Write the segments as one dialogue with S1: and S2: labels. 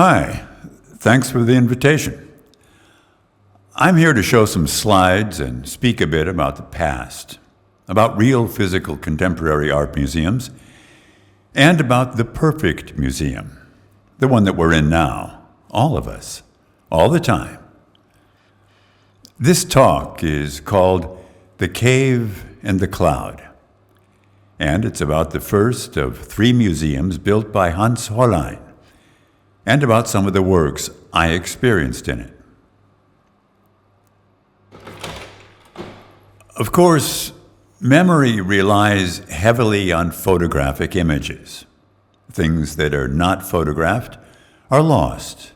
S1: Hi, thanks for the invitation. I'm here to show some slides and speak a bit about the past, about real physical contemporary art museums, and about the perfect museum, the one that we're in now, all of us, all the time. This talk is called The Cave and the Cloud, and it's about the first of 3 museums built by Hans Hollein, and about some of the works I experienced in it. Of course, memory relies heavily on photographic images. Things that are not photographed are lost.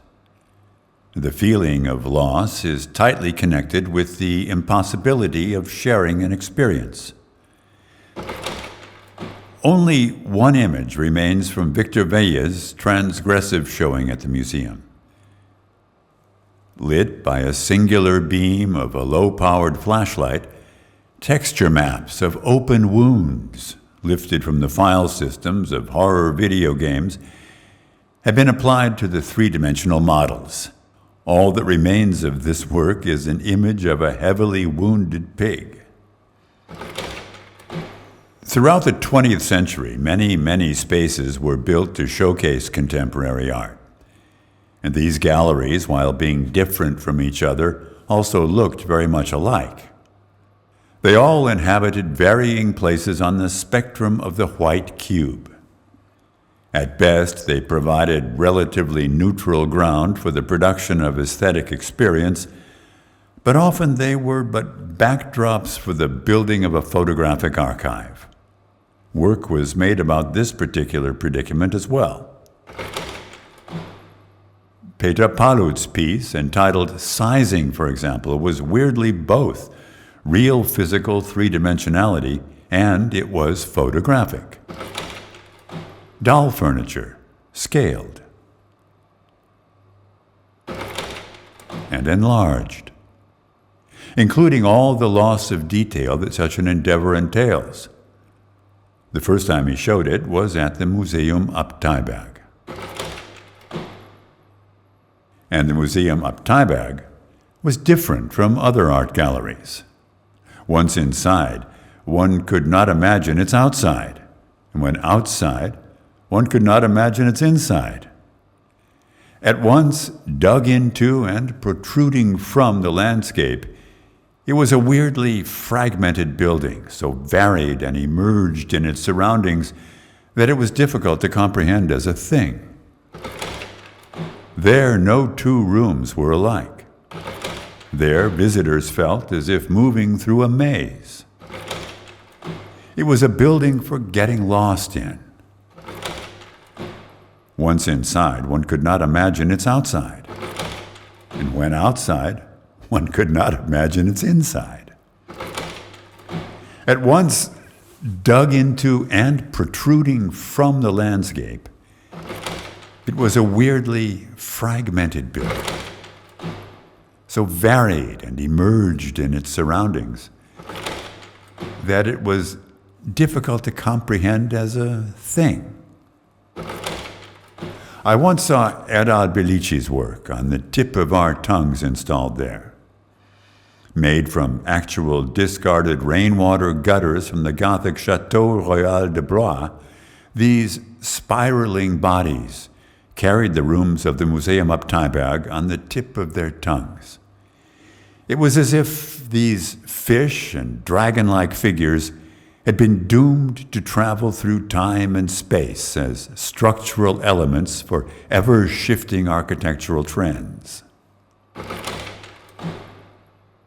S1: The feeling of loss is tightly connected with the impossibility of sharing an experience. Only one image remains from Victor Vejle's transgressive showing at the museum. Lit by a singular beam of a low-powered flashlight, texture maps of open wounds, lifted from the file systems of horror video games, have been applied to the 3-dimensional models. All that remains of this work is an image of a heavily wounded pig. Throughout the 20th century, many spaces were built to showcase contemporary art. And these galleries, while being different from each other, also looked very much alike. They all inhabited varying places on the spectrum of the white cube. At best, they provided relatively neutral ground for the production of aesthetic experience, but often they were but backdrops for the building of a photographic archive. Work was made about this particular predicament as well. Peter Palluth's piece, entitled Sizing, for example, was weirdly both real physical 3-dimensionality and it was photographic. Doll furniture, scaled and enlarged, including all the loss of detail that such an endeavor entails. The first time he showed it was at the Museum Abteiberg. And the Museum Abteiberg was different from other art galleries. Once inside, one could not imagine its outside, and when outside, one could not imagine its inside. At once dug into and protruding from the landscape, it was a weirdly fragmented building, so varied and emerged in its surroundings that it was difficult to comprehend as a thing. There, no 2 rooms were alike. There, visitors felt as if moving through a maze. It was a building for getting lost in. Once inside, one could not imagine its outside. And when outside, one could not imagine its inside. At once dug into and protruding from the landscape, it was a weirdly fragmented building, so varied and emerged in its surroundings that it was difficult to comprehend as a thing. I once saw Erdal Bilici's work on the tip of our tongues installed there. Made from actual discarded rainwater gutters from the Gothic Chateau Royal de Blois, these spiraling bodies carried the rooms of the Museum Abteiberg on the tip of their tongues. It was as if these fish and dragon-like figures had been doomed to travel through time and space as structural elements for ever-shifting architectural trends.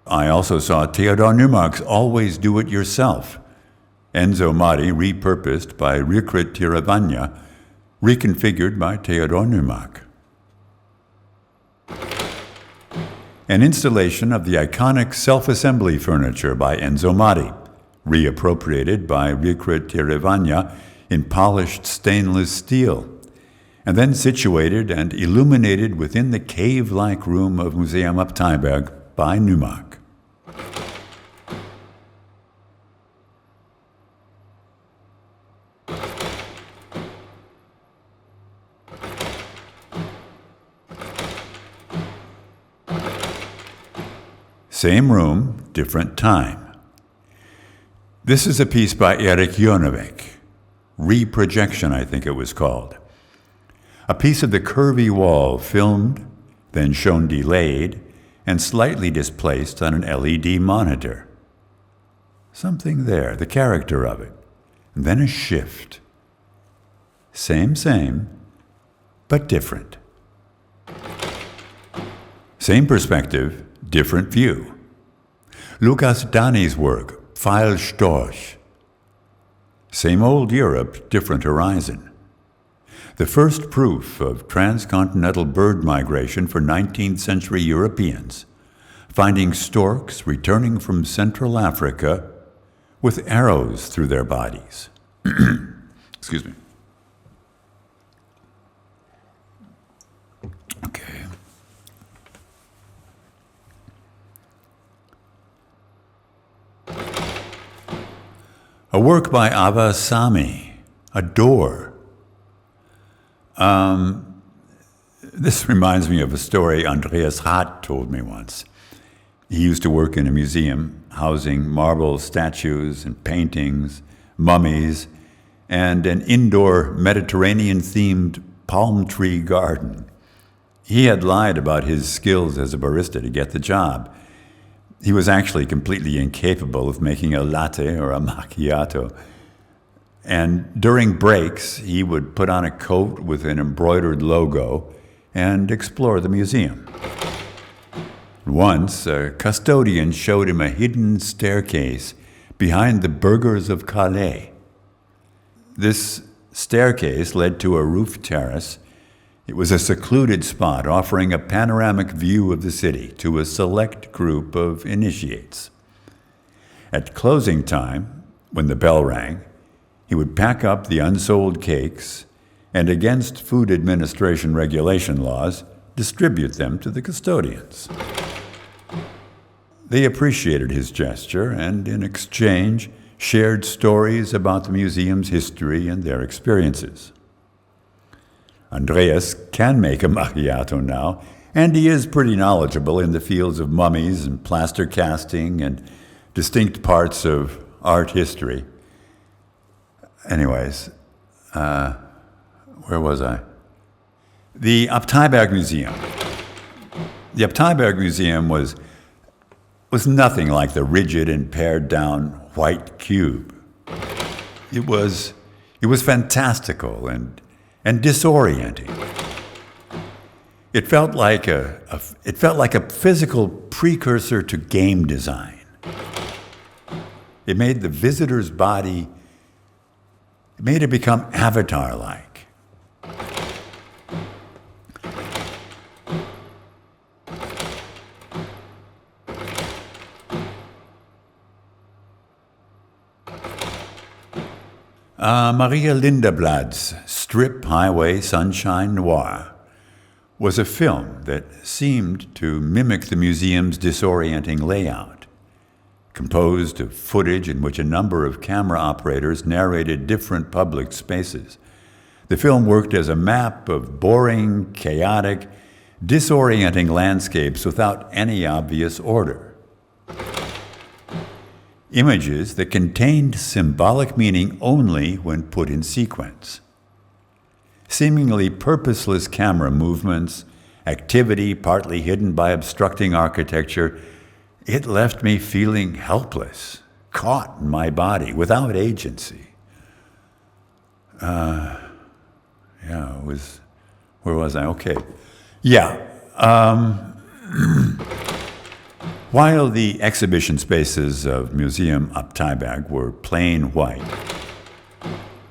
S1: I also saw Theodor Nymark's Always Do It Yourself, Enzo Mari repurposed by Rikrit Tiravanya, reconfigured by Theodor Nymark. An installation of the iconic self-assembly furniture by Enzo Mari, reappropriated by Rikrit Tiravanya in polished stainless steel, and then situated and illuminated within the cave-like room of Museum Abteiberg by Nymark. Same room, different time. This is a piece by Erik Hjørnevik, Reprojection, I think it was called. A piece of the curvy wall filmed, then shown delayed, and slightly displaced on an LED monitor. Something there, the character of it. And then a shift. Same, but different. Same perspective, different view. Lukas Danys work, Pfeil Storch. Same old Europe, different horizon. The first proof of transcontinental bird migration for 19th century Europeans, finding storks returning from Central Africa with arrows through their bodies. Excuse me. Okay. A work by Ava Samii, A Door. This reminds me of a story Andreas Hatt told me once. He used to work in a museum housing marble statues and paintings, mummies, and an indoor Mediterranean-themed palm tree garden. He had lied about his skills as a barista to get the job. He was actually completely incapable of making a latte or a macchiato. And during breaks, he would put on a coat with an embroidered logo and explore the museum. Once, a custodian showed him a hidden staircase behind the burghers of Calais. This staircase led to a roof terrace. It was a secluded spot offering a panoramic view of the city to a select group of initiates. At closing time, when the bell rang, he would pack up the unsold cakes and, against Food Administration regulation laws, distribute them to the custodians. They appreciated his gesture and, in exchange, shared stories about the museum's history and their experiences. Andreas can make a macchiato now, and he is pretty knowledgeable in the fields of mummies and plaster casting and distinct parts of art history. Anyways, where was I? The Abteiberg Museum. The Abteiberg Museum was nothing like the rigid and pared-down white cube. It was fantastical and disorienting. It felt like a physical precursor to game design. It made the visitor's body, it made it become avatar-like. Maria Lindeblad's Strip Highway Sunshine Noir was a film that seemed to mimic the museum's disorienting layout, composed of footage in which a number of camera operators narrated different public spaces. The film worked as a map of boring, chaotic, disorienting landscapes without any obvious order. Images that contained symbolic meaning only when put in sequence. Seemingly purposeless camera movements, activity partly hidden by obstructing architecture, it left me feeling helpless, caught in my body, without agency. Where was I? Okay. While the exhibition spaces of Museum Abteiberg were plain white,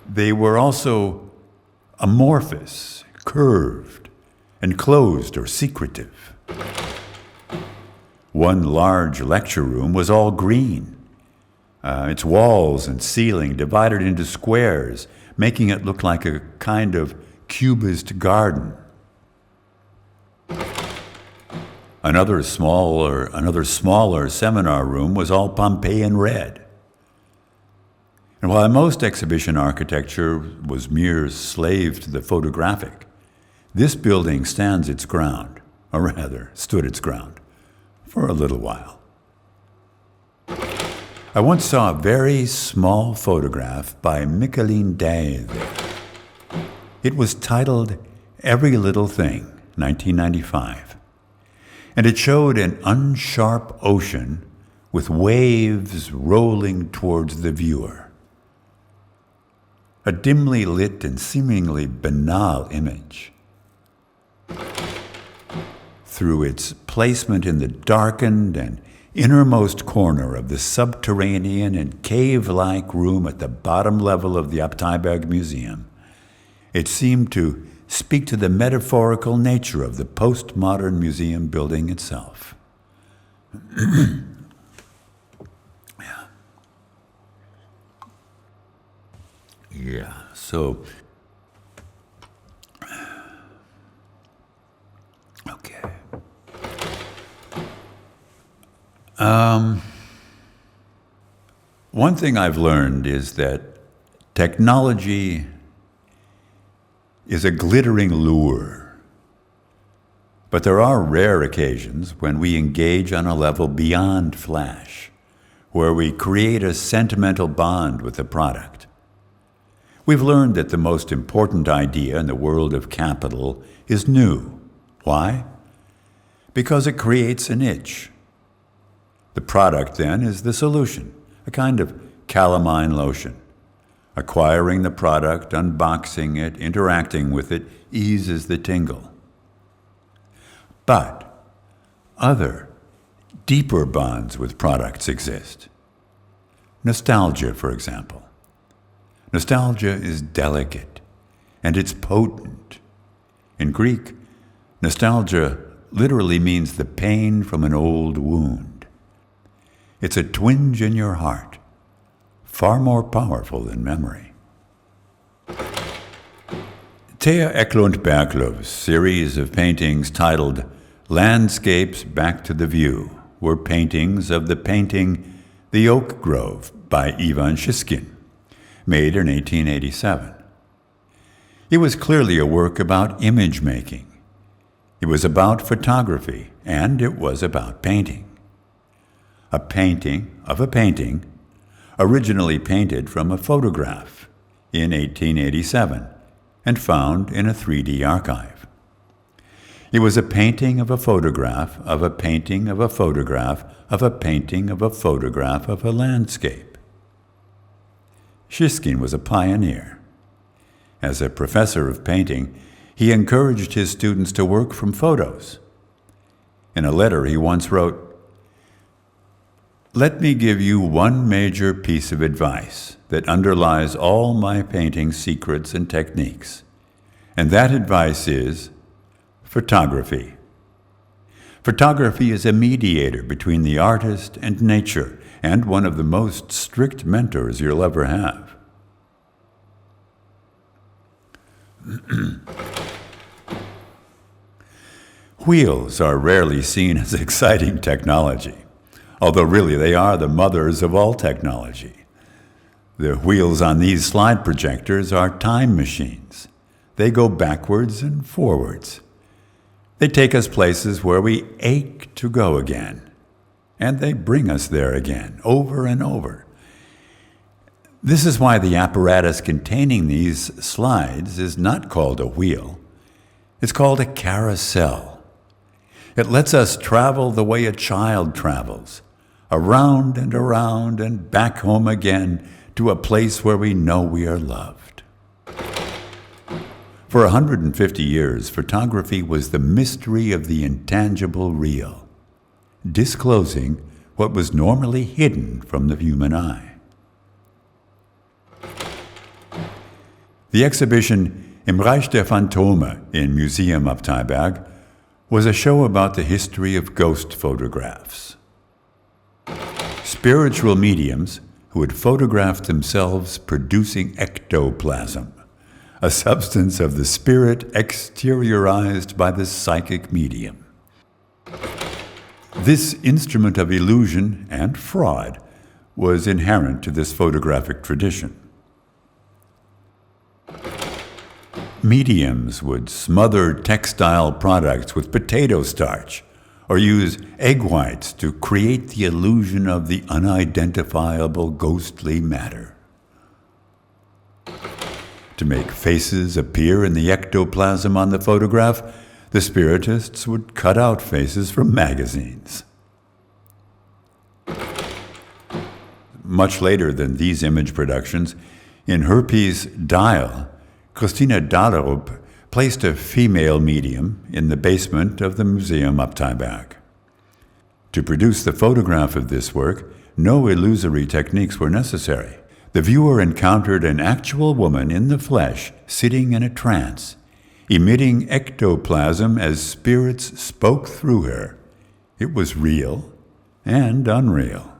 S1: they were also amorphous, curved, enclosed, or secretive. One large lecture room was all green, its walls and ceiling divided into squares, making it look like a kind of cubist garden. Another smaller seminar room was all Pompeian red. And while most exhibition architecture was mere slave to the photographic, this building stands its ground, or rather, stood its ground, for a little while. I once saw a very small photograph by Mikkeline Daae there. It was titled Every Little Thing, 1995. And it showed an unsharp ocean with waves rolling towards the viewer. A dimly lit and seemingly banal image. Through its placement in the darkened and innermost corner of the subterranean and cave-like room at the bottom level of the Abteiberg Museum, it seemed to speak to the metaphorical nature of the postmodern museum building itself. Yeah, so, okay. One thing I've learned is that technology is a glittering lure. But there are rare occasions when we engage on a level beyond flash, where we create a sentimental bond with the product. We've learned that the most important idea in the world of capital is new. Why? Because it creates an itch. The product, then, is the solution, a kind of calamine lotion. Acquiring the product, unboxing it, interacting with it, eases the tingle. But other, deeper bonds with products exist. Nostalgia, for example. Nostalgia is delicate, and it's potent. In Greek, nostalgia literally means the pain from an old wound. It's a twinge in your heart, far more powerful than memory. Theo Eklund Berglöw's series of paintings titled Landscapes Back to the View were paintings of the painting The Oak Grove by Ivan Shishkin, made in 1887. It was clearly a work about image making. It was about photography, and it was about painting. A painting of a painting, originally painted from a photograph in 1887 and found in a 3D archive. It was a painting of a photograph of a painting of a photograph of a painting of a photograph of a landscape. Shishkin was a pioneer. As a professor of painting, he encouraged his students to work from photos. In a letter he once wrote, "Let me give you one major piece of advice that underlies all my painting secrets and techniques, and that advice is photography. Photography is a mediator between the artist and nature, and one of the most strict mentors you'll ever have." Wheels are rarely seen as exciting technology, although really they are the mothers of all technology. The wheels on these slide projectors are time machines. They go backwards and forwards. They take us places where we ache to go again, and they bring us there again, over and over. This is why the apparatus containing these slides is not called a wheel. It's called a carousel. It lets us travel the way a child travels, around and back home again to a place where we know we are loved. For 150 years, photography was the mystery of the intangible real, disclosing what was normally hidden from the human eye. The exhibition Im Reich der Phantome in Museum Abteiberg was a show about the history of ghost photographs. Spiritual mediums who had photographed themselves producing ectoplasm, a substance of the spirit exteriorized by the psychic medium. This instrument of illusion and fraud was inherent to this photographic tradition. Mediums would smother textile products with potato starch or use egg whites to create the illusion of the unidentifiable ghostly matter. To make faces appear in the ectoplasm on the photograph, the spiritists would cut out faces from magazines. Much later than these image productions, in her piece Daae, Christina Dahlerup placed a female medium in the basement of the Museum Abteiberg. To produce the photograph of this work, no illusory techniques were necessary. The viewer encountered an actual woman in the flesh, sitting in a trance, emitting ectoplasm as spirits spoke through her. It was real and unreal.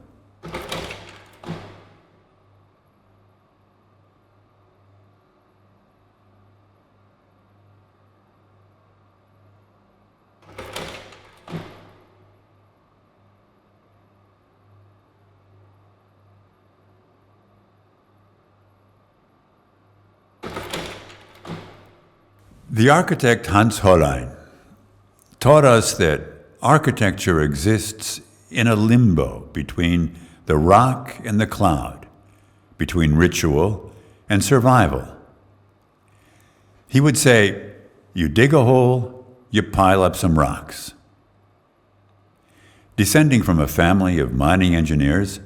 S1: The architect Hans Hollein taught us that architecture exists in a limbo between the rock and the cloud, between ritual and survival. He would say, you dig a hole, you pile up some rocks. Descending from a family of mining engineers,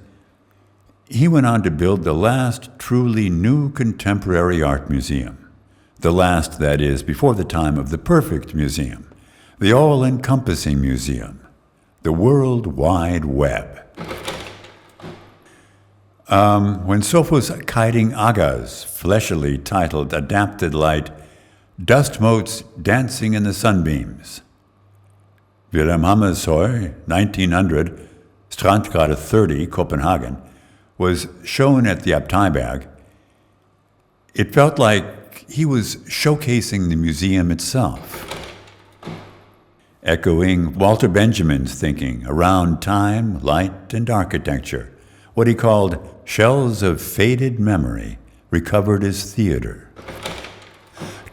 S1: he went on to build the last truly new contemporary art museum. The last, that is, before the time of the perfect museum, the all-encompassing museum, the World Wide Web. When Sofus Keiding-Agger's fleshily titled adapted light, Dust Motes Dancing in the Sunbeams, Wilhelm Hammershøi, 1900, Strandgrade 30, Copenhagen, was shown at the Abteiberg, it felt like he was showcasing the museum itself, echoing Walter Benjamin's thinking around time, light, and architecture, what he called shells of faded memory recovered as theater.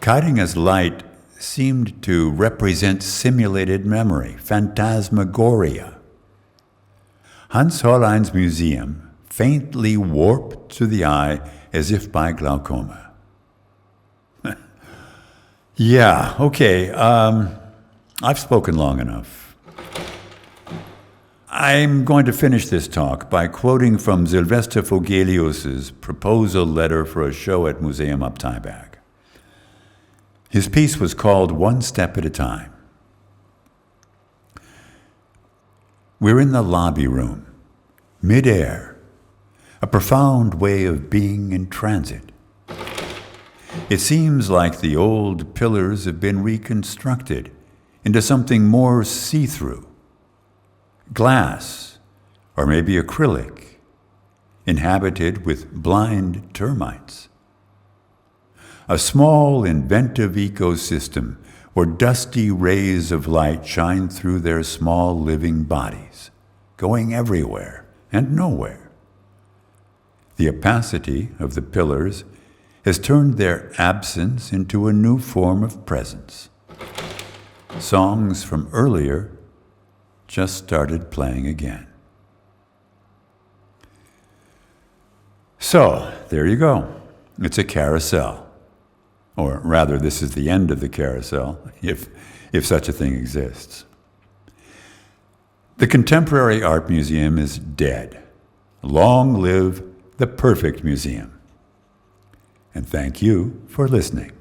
S1: Keidinger's light seemed to represent simulated memory, phantasmagoria. Hans Hollein's museum faintly warped to the eye as if by glaucoma. Yeah, okay, I've spoken long enough. I'm going to finish this talk by quoting from Sylvester Vogelius's proposal letter for a show at Museum Abteiberg. His piece was called One Step at a Time. We're in the lobby room, mid-air, a profound way of being in transit. It seems like the old pillars have been reconstructed into something more see-through. Glass, or maybe acrylic, inhabited with blind termites. A small, inventive ecosystem where dusty rays of light shine through their small living bodies, going everywhere and nowhere. The opacity of the pillars has turned their absence into a new form of presence. Songs from earlier just started playing again. So, there you go. It's a carousel. Or rather, this is the end of the carousel, if such a thing exists. The Contemporary Art Museum is dead. Long live the perfect museum. And thank you for listening.